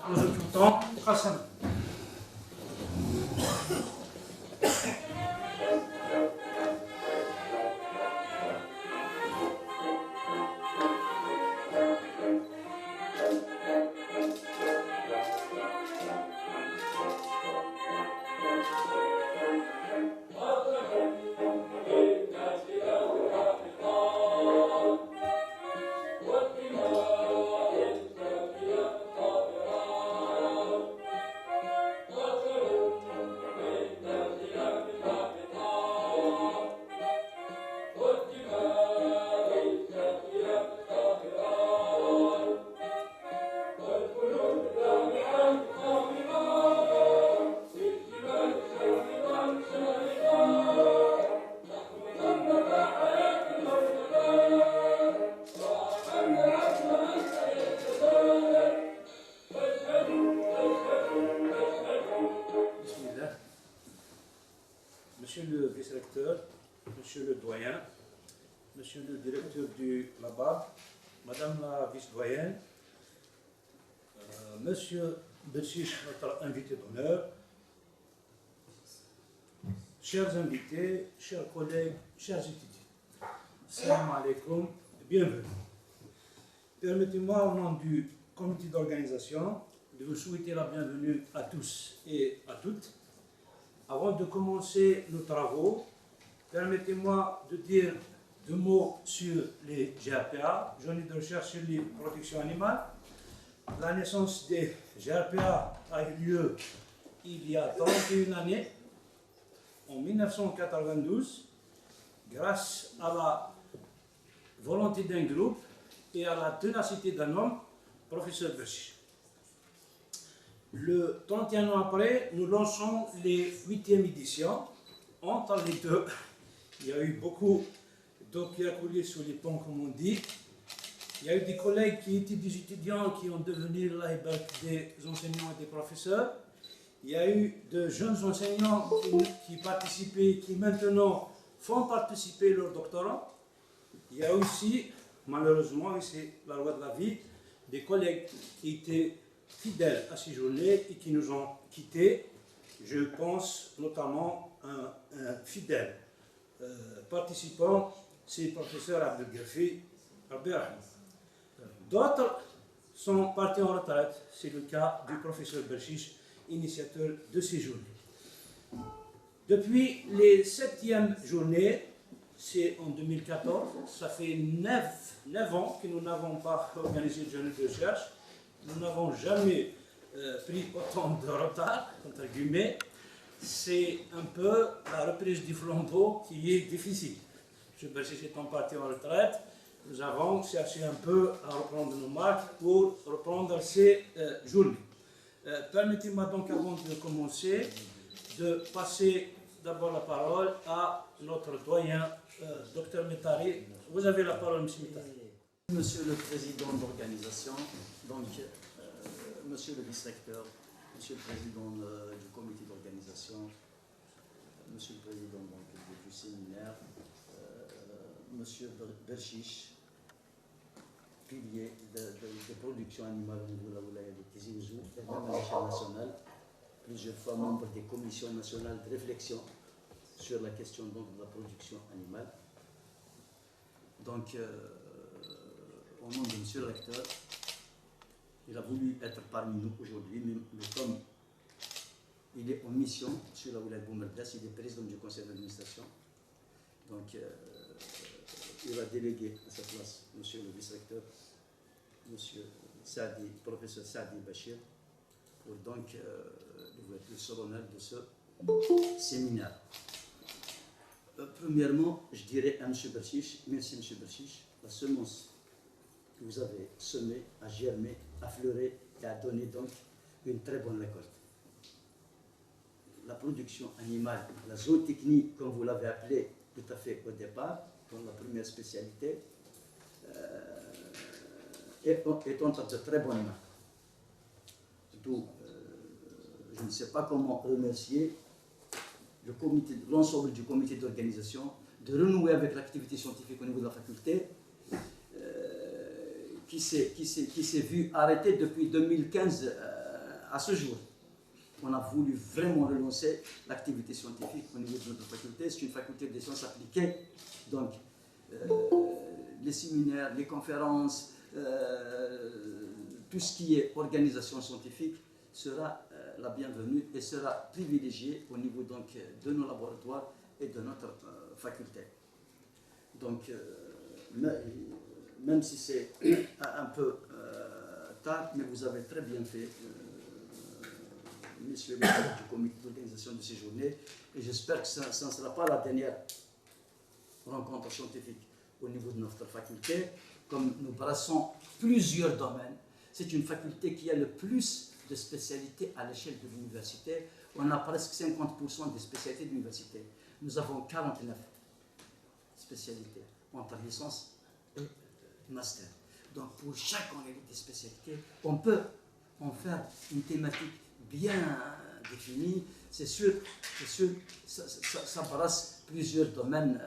nous écoutons Hassan. Monsieur le vice-recteur, monsieur le doyen, monsieur le directeur du LABAB, madame la vice-doyenne, monsieur Berchiche, notre invité d'honneur, chers invités, chers collègues, chers étudiants, salam alaikum, bienvenue. Permettez-moi au nom du comité d'organisation de vous souhaiter la bienvenue à tous et à toutes. Avant de commencer nos travaux, permettez-moi de dire deux mots sur les GRPA, Journée de recherche sur les protections animales. La naissance des GRPA a eu lieu il y a 31 années, en 1992, grâce à la volonté d'un groupe et à la ténacité d'un homme, professeur Berchiche. Le 31 ans après, nous lançons les 8e éditions. Entre les deux, il y a eu beaucoup d'eau qui a coulé sur les ponts, comme on dit. Il y a eu des collègues qui étaient des étudiants qui ont devenu des enseignants et des professeurs. Il y a eu de jeunes enseignants qui participaient, qui maintenant font participer leurs doctorants. Il y a aussi, malheureusement, et c'est la loi de la vie, des collègues qui étaient fidèles à ces journées et qui nous ont quittés. Je pense notamment à un fidèle participant, c'est le professeur Abdelghafi Abdelrahim. D'autres sont partis en retraite, c'est le cas du professeur Berchiche, initiateur de ces journées. Depuis les 7e journées, c'est en 2014, ça fait 9 ans que nous n'avons pas organisé de journée de recherche. Nous n'avons jamais pris autant de retard, entre guillemets. C'est un peu la reprise du flambeau qui est difficile. Je sais si étant parti en retraite, nous avons cherché un peu à reprendre nos marques pour reprendre ces journées. Permettez-moi donc, avant de commencer, de passer d'abord la parole à notre doyen, Dr Metari. Vous avez la parole, M. Metari. Monsieur le président d'organisation, donc monsieur le vice-recteur, monsieur le président du comité d'organisation, monsieur le président du séminaire, monsieur Berchiche, pilier de production animale au niveau de la wilaya de Tizi Ouzou, et même à l'échelle nationale, plusieurs fois membre des commissions nationales de réflexion sur la question donc, de la production animale. Donc, au nom de monsieur le recteur, il a voulu être parmi nous aujourd'hui, mais comme il est en mission sur la wilaya de Boumerdas, il est président du conseil d'administration. Donc, il va déléguer à sa place monsieur le vice-recteur, monsieur Sadi, professeur Sadi Bachir, pour donc l'ouverture solennelle de ce séminaire. Premièrement, je dirais à M. Berchiche, merci M. Berchiche, la semence que vous avez semée a germé, a fleuré et a donné donc une très bonne récolte. La production animale, la zootechnie, comme vous l'avez appelé tout à fait au départ, comme la première spécialité, est entre de très bonnes mains. Surtout, je ne sais pas comment remercier l'ensemble du comité d'organisation de renouer avec l'activité scientifique au niveau de la faculté, qui s'est vu arrêter depuis 2015 à ce jour, on a voulu vraiment relancer l'activité scientifique au niveau de notre faculté. C'est une faculté des sciences appliquées, donc les séminaires, les conférences, tout ce qui est organisation scientifique sera la bienvenue et sera privilégié au niveau donc, de nos laboratoires et de notre faculté. Donc, même si c'est un peu tard, mais vous avez très bien fait, messieurs les membres du comité d'organisation de ces journées, et j'espère que ça ne sera pas la dernière rencontre scientifique au niveau de notre faculté. Comme nous brassons plusieurs domaines, c'est une faculté qui a le plus de spécialités à l'échelle de l'université. On a presque 50% des spécialités de l'université. Nous avons 49 spécialités entre licence et master. Donc pour chacune des spécialités, on peut en faire une thématique bien définie. C'est sûr, ça brasse plusieurs domaines,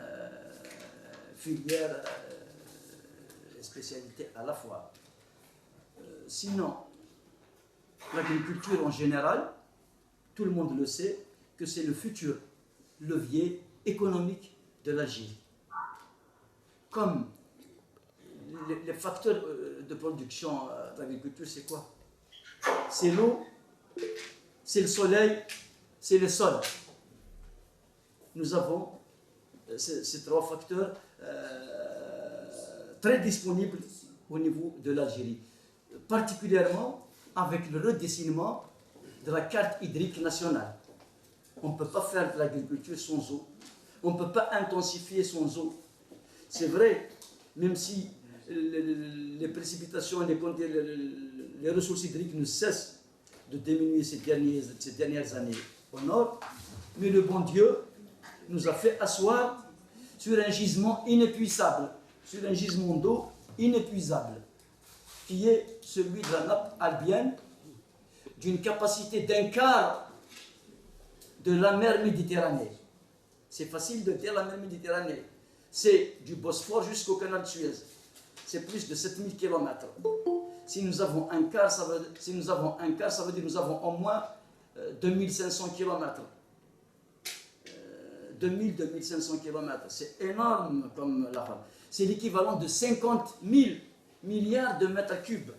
filières, spécialités à la fois. Sinon, l'agriculture en général, tout le monde le sait, que c'est le futur levier économique de l'Algérie. Comme les facteurs de production de l'agriculture, c'est quoi? C'est l'eau, c'est le soleil, c'est le sol. Nous avons ces trois facteurs très disponibles au niveau de l'Algérie, particulièrement avec le redessinement de la carte hydrique nationale. On ne peut pas faire de l'agriculture sans eau. On ne peut pas intensifier sans eau. C'est vrai, même si les précipitations, les ressources hydriques ne cessent de diminuer ces dernières années au nord, mais le bon Dieu nous a fait asseoir sur un gisement inépuisable, sur un gisement d'eau inépuisable, qui est celui de la nappe albienne, d'une capacité d'un quart de la mer Méditerranée. C'est facile de dire la mer Méditerranée. C'est du Bosphore jusqu'au canal de Suez. C'est plus de 7000 km. Si nous avons un quart, ça veut dire que nous avons au moins 2500 km. 2000-2500 km. C'est énorme comme la femme. C'est l'équivalent de 50 000 milliards de mètres cubes.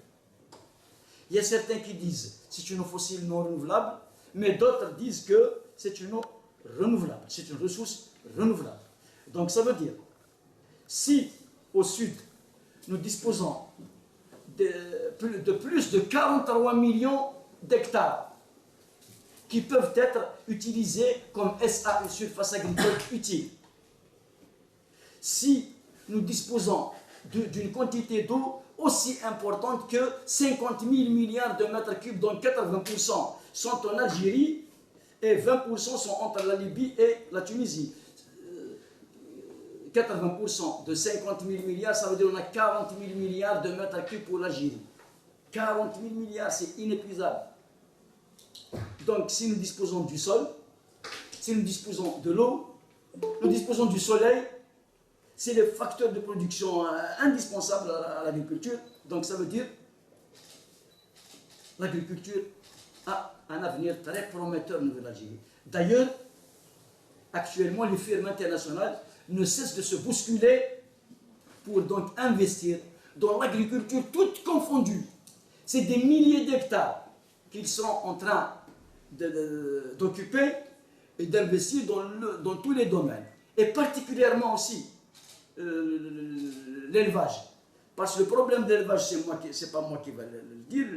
Il y a certains qui disent que c'est une eau fossile non renouvelable, mais d'autres disent que c'est une eau renouvelable, c'est une ressource renouvelable. Donc ça veut dire, si au sud, nous disposons de plus de 43 millions d'hectares qui peuvent être utilisés comme SAU, surface agricole utile, si nous disposons d'une quantité d'eau aussi importante que 50 000 milliards de mètres cubes, dont 80% sont en Algérie et 20% sont entre la Libye et la Tunisie. 80% de 50 000 milliards, ça veut dire qu'on a 40 000 milliards de mètres cubes pour l'Algérie. 40 000 milliards, c'est inépuisable. Donc, si nous disposons du sol, si nous disposons de l'eau, nous disposons du soleil, c'est le facteur de production indispensable à l'agriculture. Donc, ça veut dire que l'agriculture a un avenir très prometteur au niveau de l'Algérie. D'ailleurs, actuellement, les firmes internationales ne cessent de se bousculer pour donc investir dans l'agriculture toute confondue. C'est des milliers d'hectares qu'ils sont en train d'occuper et d'investir dans tous les domaines. Et particulièrement aussi l'élevage. Parce que le problème de l'élevage, c'est pas moi qui vais le dire,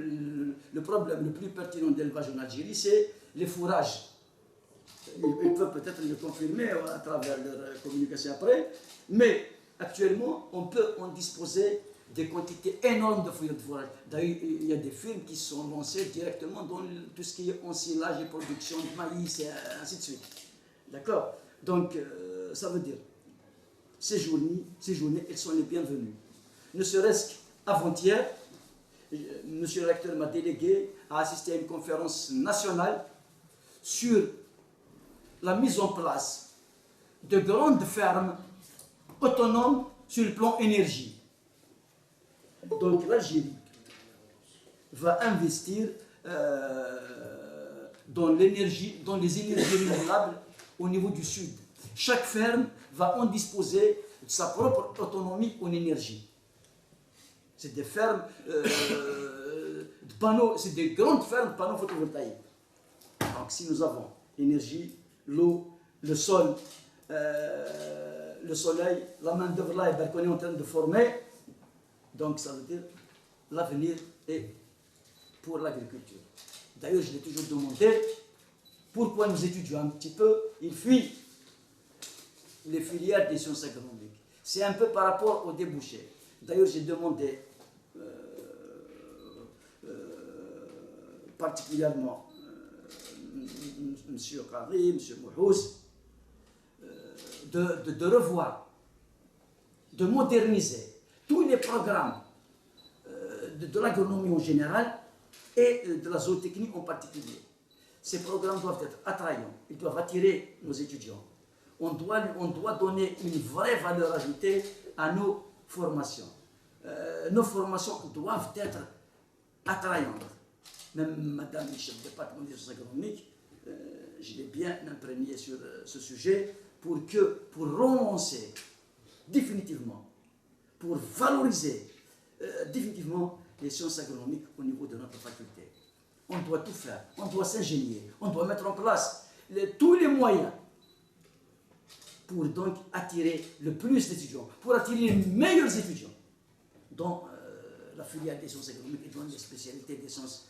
le problème le plus pertinent de l'élevage en Algérie, c'est les fourrages. Ils peuvent peut-être le confirmer à travers leur communication après, mais actuellement, on peut en disposer des quantités énormes de fourrage. D'ailleurs, il y a des firmes qui sont lancées directement dans tout ce qui est ensilage et production de maïs et ainsi de suite. D'accord? Donc, ça veut dire, ces journées, elles sont les bienvenues. Ne serait-ce qu'avant-hier, monsieur le recteur m'a délégué à assister à une conférence nationale sur la mise en place de grandes fermes autonomes sur le plan énergie. Donc l'Algérie va investir dans les énergies renouvelables au niveau du sud. Chaque ferme va en disposer de sa propre autonomie en énergie. C'est des fermes de panneaux, c'est des grandes fermes de panneaux photovoltaïques. Donc si nous avons l'énergie, l'eau, le sol, le soleil, la main d'œuvre là qu'on est en train de former, donc ça veut dire l'avenir est pour l'agriculture. D'ailleurs, je l'ai toujours demandé, pourquoi nous étudions un petit peu, il fuit les filières des sciences agronomiques. C'est un peu par rapport aux débouchés. D'ailleurs, j'ai demandé particulièrement M. Qadri, M. Mouhous, de revoir, de moderniser tous les programmes de l'agronomie en général et de la zootechnie en particulier. Ces programmes doivent être attrayants, ils doivent attirer nos étudiants. On doit donner une vraie valeur ajoutée à nos formations. Nos formations doivent être attrayantes. Même Madame le chef de département des sciences agronomiques, je l'ai bien imprégné sur ce sujet pour relancer définitivement, pour valoriser définitivement les sciences agronomiques au niveau de notre faculté. On doit tout faire, on doit s'ingénier, on doit mettre en place tous les moyens pour donc attirer le plus d'étudiants, pour attirer les meilleurs étudiants dans la filière des sciences agronomiques et dans les spécialités des sciences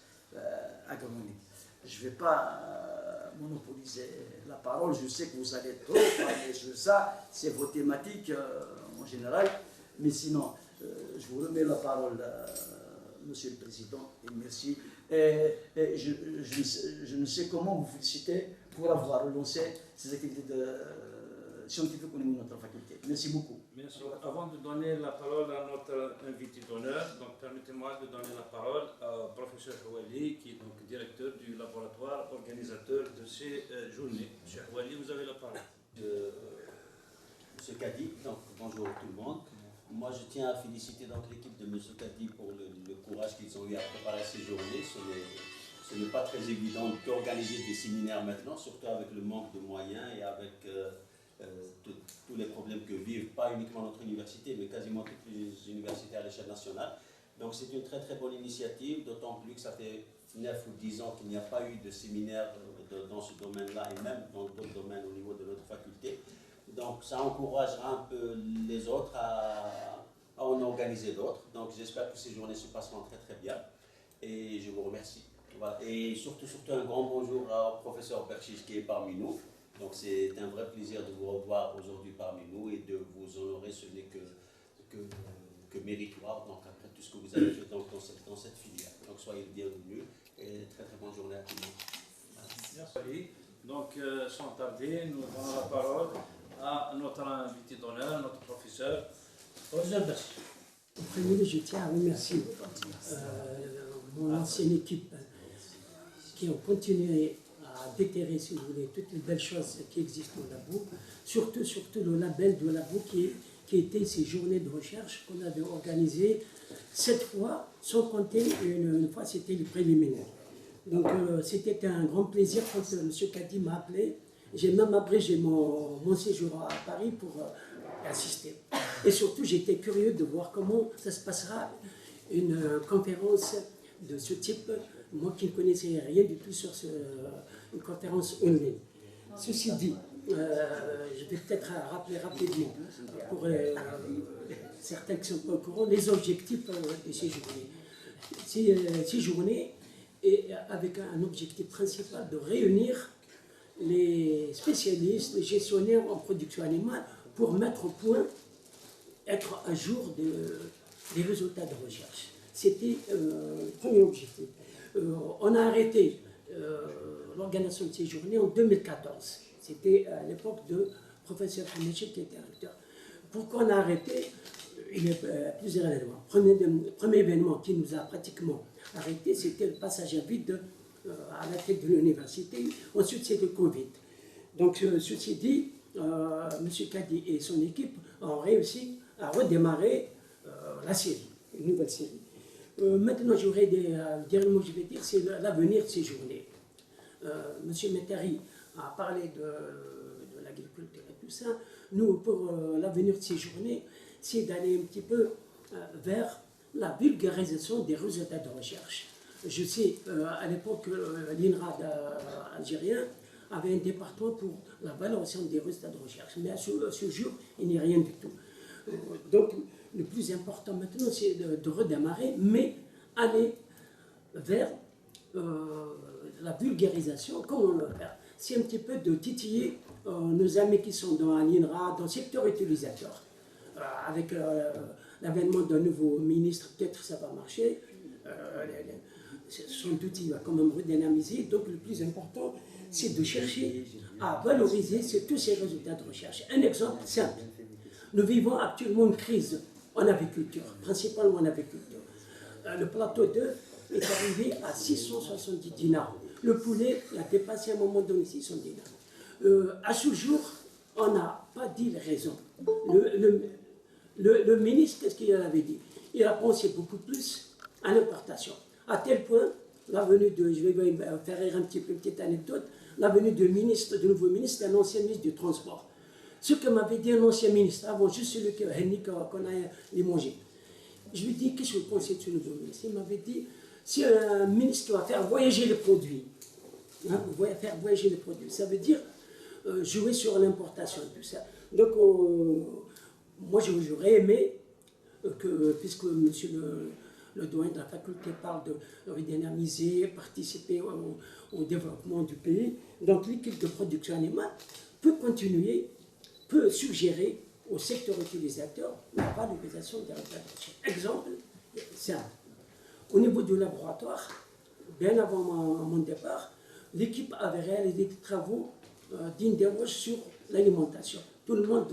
agronomiques. Je ne vais pas monopoliser la parole, je sais que vous allez trop parler sur ça, c'est vos thématiques en général, mais sinon, je vous remets la parole, Monsieur le Président, et merci. Et je ne sais comment vous féliciter pour avoir relancé ces activités scientifiques au niveau de notre faculté. Merci beaucoup. Merci. Avant de donner la parole à notre invité d'honneur, donc permettez-moi de donner la parole au professeur Houali, qui est donc directeur du laboratoire organisateur de ces journées. Monsieur Houali, vous avez la parole. Monsieur Kadi, donc bonjour tout le monde. Moi, je tiens à féliciter donc l'équipe de M. Kadi pour le courage qu'ils ont eu à préparer ces journées. Ce n'est pas très évident d'organiser des séminaires maintenant, surtout avec le manque de moyens et avec tous les problèmes que vivent, pas uniquement notre université, mais quasiment toutes les universités à l'échelle nationale. Donc c'est une très très bonne initiative, d'autant plus que ça fait 9 ou 10 ans qu'il n'y a pas eu de séminaire dans ce domaine-là et même dans d'autres domaines au niveau de notre faculté. Donc ça encouragera un peu les autres à en organiser d'autres. Donc j'espère que ces journées se passeront très très bien et je vous remercie. Voilà. Et surtout un grand bonjour au professeur Berchiche qui est parmi nous. Donc c'est un vrai plaisir de vous revoir aujourd'hui parmi nous et de vous honorer. Ce n'est que méritoire, donc après tout ce que vous avez fait dans cette filière. Donc soyez le bienvenu et très très bonne journée à tout le monde. Merci. Donc sans tarder, nous donnons la parole à notre invité d'honneur, notre professeur, professeur Berchiche. En premier lieu, je tiens à remercier mon ancienne équipe qui ont continué à déterrer, si vous voulez, toutes les belles choses qui existent au labo, surtout le label de labo qui était ces journées de recherche qu'on avait organisées 7 fois, sans compter une fois c'était le préliminaire. Donc c'était un grand plaisir quand M. Kadi m'a appelé. J'ai même abrégé mon séjour à Paris pour assister. Et surtout, j'étais curieux de voir comment ça se passera une conférence de ce type, moi qui ne connaissais rien du tout sur une conférence en ligne. Ceci dit, je vais peut-être rappeler rapidement, pour certains qui ne sont pas au courant, les objectifs de ces journées. Ces journées, et avec un objectif principal de réunir les spécialistes, les gestionnaires en production animale pour mettre au point, être à jour des résultats de recherche. C'était le premier objectif. On a arrêté l'organisation de ces journées en 2014. C'était à l'époque de professeur Hamechi qui était recteur. Pourquoi on a arrêté? Il y a plusieurs éléments. Premier événement qui nous a pratiquement arrêté, c'était le passage à vide à la tête de l'université. Ensuite, c'est le Covid. Donc, ceci dit, M. Kadi et son équipe ont réussi à redémarrer la série, une nouvelle série. Maintenant, j'aurais des derniers mots que je vais dire, c'est l'avenir de ces journées. Monsieur Métari a parlé de l'agriculture et tout ça. Nous, pour l'avenir de ces journées, c'est d'aller un petit peu vers la vulgarisation des résultats de recherche. Je sais, à l'époque, l'INRA algérien avait un département pour la valorisation des résultats de recherche. Mais à ce jour, il n'y a rien du tout. Donc, le plus important maintenant, c'est de redémarrer, mais aller vers la vulgarisation. Comment le faire? C'est un petit peu de titiller nos amis qui sont dans l'INRA, dans le secteur utilisateur. Avec l'avènement d'un nouveau ministre, peut-être ça va marcher. Son outil va quand même redynamiser. Donc, le plus important, c'est de chercher à valoriser tous ces résultats de recherche. Un exemple simple. Nous vivons actuellement une crise en aviculture, principalement en aviculture. Le plateau d'œufs est arrivé à 670 dinars. Le poulet a dépassé à un moment donné 600 dinars. À ce jour, on n'a pas dit les raisons. Le ministre, qu'est-ce qu'il avait dit? Il a pensé beaucoup plus à l'importation. À tel point, la venue de, je vais faire rire un petit peu, une petite anecdote, la venue du nouveau ministre, un ancien ministre du Transport. Ce que m'avait dit un ancien ministre, avant, juste celui qu'on a limogé. Je lui ai dit, qu'est-ce que vous pensez de ce nouveau ministre? Il m'avait dit, c'est un ministre qui va faire voyager les produits. Hein, faire voyager les produits. Ça veut dire jouer sur l'importation et tout ça. Donc, moi, j'aurais aimé que, puisque monsieur le doyen de la faculté parle de redynamiser, participer au développement du pays, donc l'équipe de production animale peut continuer, peut suggérer au secteur utilisateur la valorisation des résultats de recherche. Exemple simple. Au niveau du laboratoire, bien avant mon départ, l'équipe avait réalisé des travaux dignes d'éloge sur l'alimentation. Tout le monde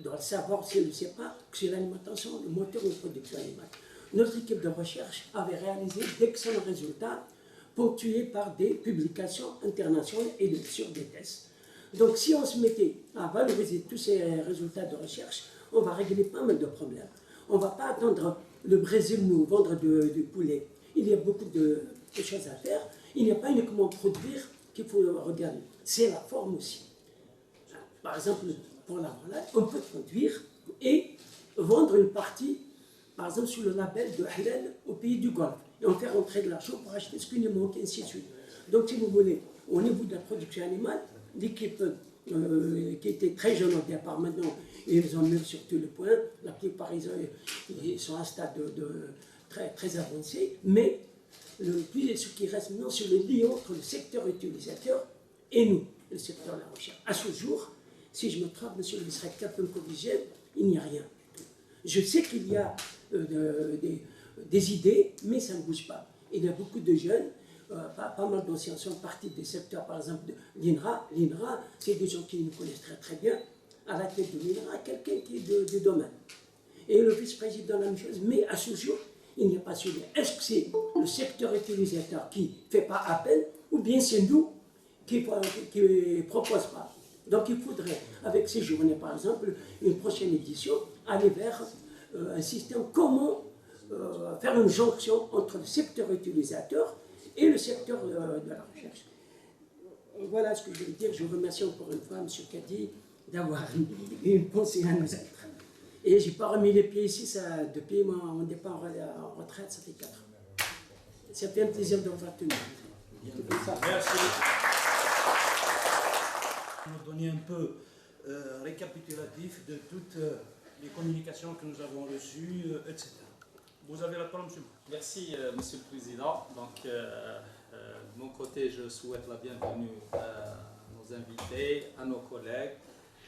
doit savoir, s'il ne le sait pas, que c'est l'alimentation, le moteur de production animale. Notre équipe de recherche avait réalisé d'excellents résultats ponctués par des publications internationales et sur des tests. Donc si on se mettait à valoriser tous ces résultats de recherche, on va régler pas mal de problèmes. On ne va pas attendre le Brésil nous vendre du poulet. Il y a beaucoup de choses à faire. Il n'y a pas uniquement produire qu'il faut regarder. C'est la forme aussi. Par exemple, pour la volaille, on peut produire et vendre une partie, par exemple, sous le label de halal au pays du Golfe. Et on fait rentrer de l'argent pour acheter ce qu'il nous manque, et ainsi de suite. Donc, si vous voulez, au niveau de la production animale, l'équipe qui était très jeune au départ, maintenant, ils ont mis sur tout le point. La plupart, ils sont à un stade très, très avancé. Mais ce qui reste maintenant, c'est le lien entre le secteur utilisateur et nous, le secteur de la recherche. À ce jour, si je me trompe, monsieur le directeur peut me corriger, il n'y a rien. Je sais qu'il y a des idées, mais ça ne bouge pas. Il y a beaucoup de jeunes, pas mal d'anciens sont partis des secteurs, par exemple, de l'INRA. L'INRA, c'est des gens qui nous connaissent très très bien. À la tête de l'INRA, quelqu'un qui est du domaine. Et le vice-président, la même chose. Mais à ce jour, il n'y a pas ce lien. Est-ce que c'est le secteur utilisateur qui ne fait pas appel, ou bien c'est nous qui ne proposons pas? Donc il faudrait, avec ces journées par exemple, une prochaine édition, aller vers un système, comment faire une jonction entre le secteur utilisateur et le secteur de la recherche. Voilà ce que je veux dire. Je vous remercie encore une fois, M. Kadi, d'avoir une pensée à nous être. Et je n'ai pas remis les pieds ici, depuis mon départ en retraite, ça fait 4 ans. Ça fait un plaisir de vous voir tout le monde. Merci. Nous donner un peu récapitulatif de toutes les communications que nous avons reçues, etc. Vous avez la parole, monsieur. Merci, monsieur le Président. Donc, de mon côté, je souhaite la bienvenue à nos invités, à nos collègues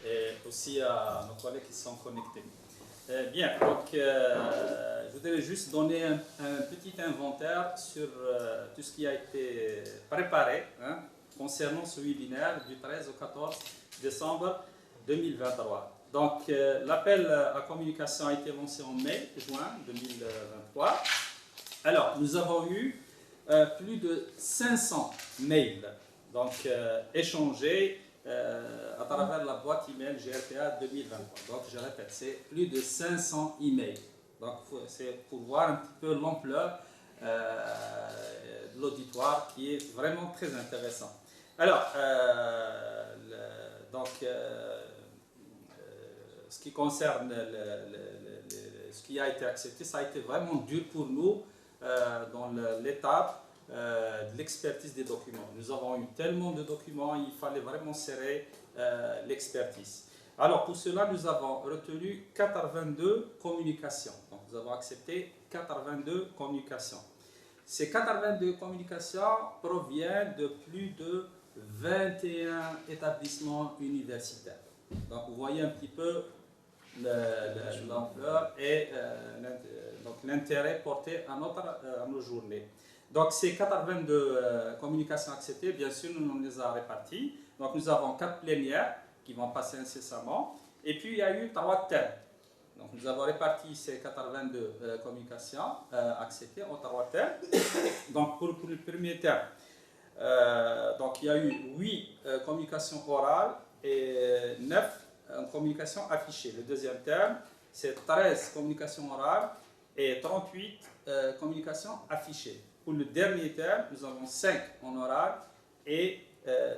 et aussi à nos collègues qui sont connectés. Bien, donc, je voudrais juste donner un petit inventaire sur tout ce qui a été préparé concernant ce webinaire du 13 au 14 décembre 2023. Donc, l'appel à communication a été lancé en juin 2023. Alors, nous avons eu plus de 500 mails donc, échangés à travers la boîte email GRPA 2023. Donc, je répète, c'est plus de 500 emails. Donc c'est pour voir un petit peu l'ampleur de l'auditoire qui est vraiment très intéressant. Alors, ce qui concerne ce qui a été accepté, ça a été vraiment dur pour nous dans l'étape de l'expertise des documents. Nous avons eu tellement de documents, il fallait vraiment serrer l'expertise. Alors pour cela, nous avons retenu 82 communications. Donc nous avons accepté 82 communications. Ces 82 communications proviennent de plus de 21 établissements universitaires. Donc vous voyez un petit peu l'ampleur et l'intérêt porté à nos journées. Donc ces 82 communications acceptées, bien sûr, nous les avons réparties. Donc nous avons 4 plénières qui vont passer incessamment. Et puis il y a eu 3 thèmes. Donc nous avons réparti ces 82 communications acceptées en 3 thèmes. Donc pour le premier thème, donc il y a eu 8 communications orales et 9 communications affichées. Le deuxième thème, c'est 13 communications orales et 38 communications affichées. Pour le dernier thème, nous avons 5 en oral et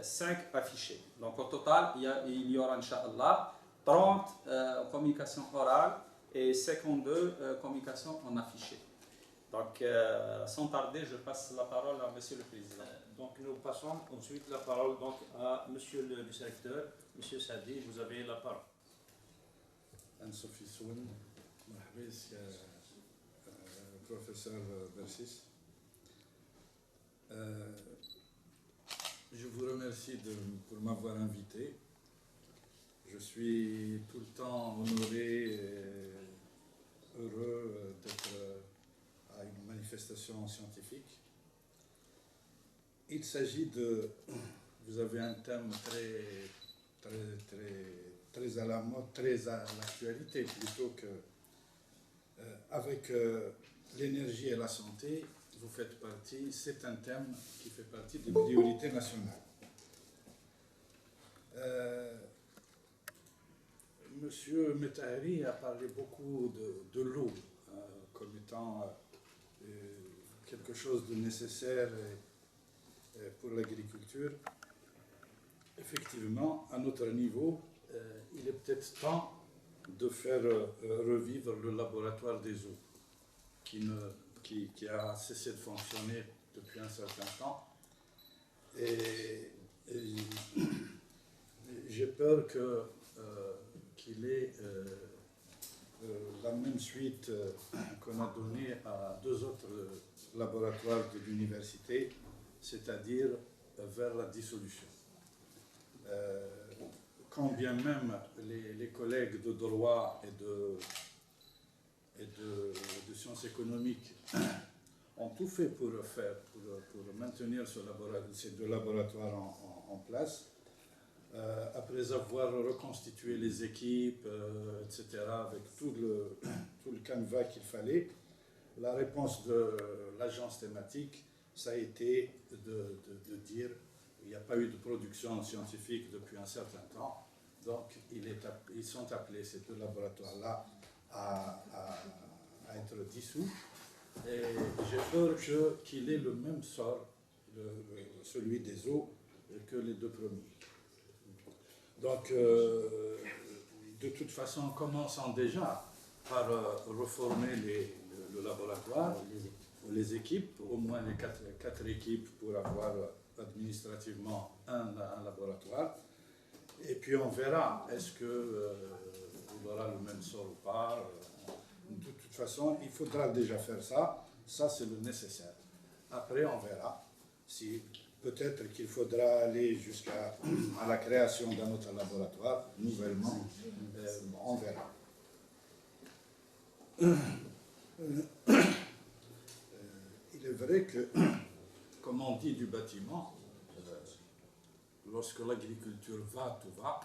5 affichés. Donc au total, il y aura, Inch'Allah, 30 communications orales et 52 communications en affiché. Donc, sans tarder, je passe la parole à Monsieur le Président. Donc, nous passons ensuite la parole donc, à Monsieur le directeur. Monsieur Sadi, vous avez la parole. Anne-Sophie Soun, professeur Bersis. Je vous remercie pour m'avoir invité. Je suis tout le temps honoré et heureux d'être à une manifestation scientifique. Il s'agit de... Vous avez un thème très à la mode, très à l'actualité, plutôt que... avec l'énergie et la santé, vous faites partie, c'est un thème qui fait partie des priorités nationales. Monsieur Metahari a parlé beaucoup de l'eau comme étant quelque chose de nécessaire pour l'agriculture. Effectivement, à notre niveau, il est peut-être temps de faire revivre le laboratoire des eaux qui a cessé de fonctionner depuis un certain temps. Et j'ai peur qu'il ait la même suite qu'on a donnée à 2 autres laboratoires de l'université, c'est-à-dire vers la dissolution. Quand bien même les collègues de droit et de sciences économiques ont tout fait pour maintenir ces 2 laboratoires en place, après avoir reconstitué les équipes, etc., avec tout le canevas qu'il fallait, la réponse de l'agence thématique, ça a été de dire qu'il n'y a pas eu de production scientifique depuis un certain temps, donc ils sont appelés, ces 2 laboratoires-là, à être dissous. Et j'ai peur qu'il ait le même sort, celui des eaux, que les 2 premiers. Donc, de toute façon, commençons déjà par reformer le laboratoire, les équipes, au moins les 4 équipes pour avoir administrativement un laboratoire. Et puis on verra, est-ce qu'il aura le même sort ou pas. De toute façon, il faudra déjà faire ça. Ça, c'est le nécessaire. Après, on verra si peut-être qu'il faudra aller jusqu'à la création d'un autre laboratoire, nouvellement. On verra. Il est vrai que, comme on dit du bâtiment, lorsque l'agriculture va, tout va.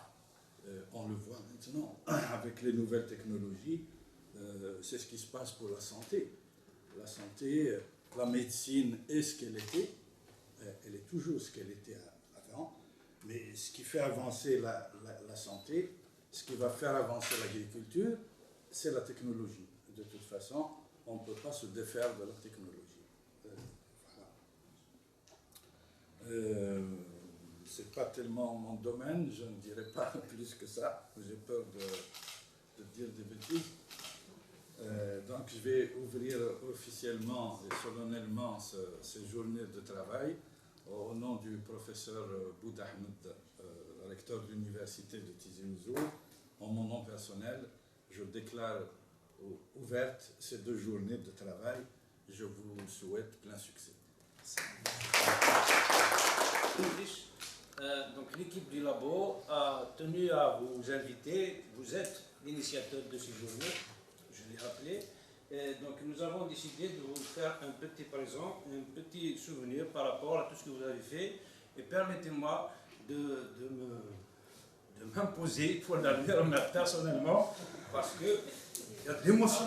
On le voit maintenant avec les nouvelles technologies. C'est ce qui se passe pour la santé. La santé, la médecine est ce qu'elle était. Elle est toujours ce qu'elle était avant. Mais ce qui fait avancer la santé, ce qui va faire avancer l'agriculture, c'est la technologie. de toute façon, on ne peut pas se défaire de la technologie. C'est pas tellement mon domaine, je ne dirais pas plus que ça, j'ai peur de dire des bêtises. Donc je vais ouvrir officiellement et solennellement ces journées de travail au nom du professeur Boud Ahmed, recteur de l'université de Tizi Ouzou. En mon nom personnel, je déclare ouvertes ces 2 journées de travail. Je vous souhaite plein succès. Donc l'équipe du labo a tenu à vous inviter. Vous êtes l'initiateur de ces journées, je l'ai rappelé. Et donc nous avons décidé de vous faire un petit présent, un petit souvenir par rapport à tout ce que vous avez fait. Et permettez-moi de m'imposer pour la le remettre personnellement, parce qu'il y a de l'émotion.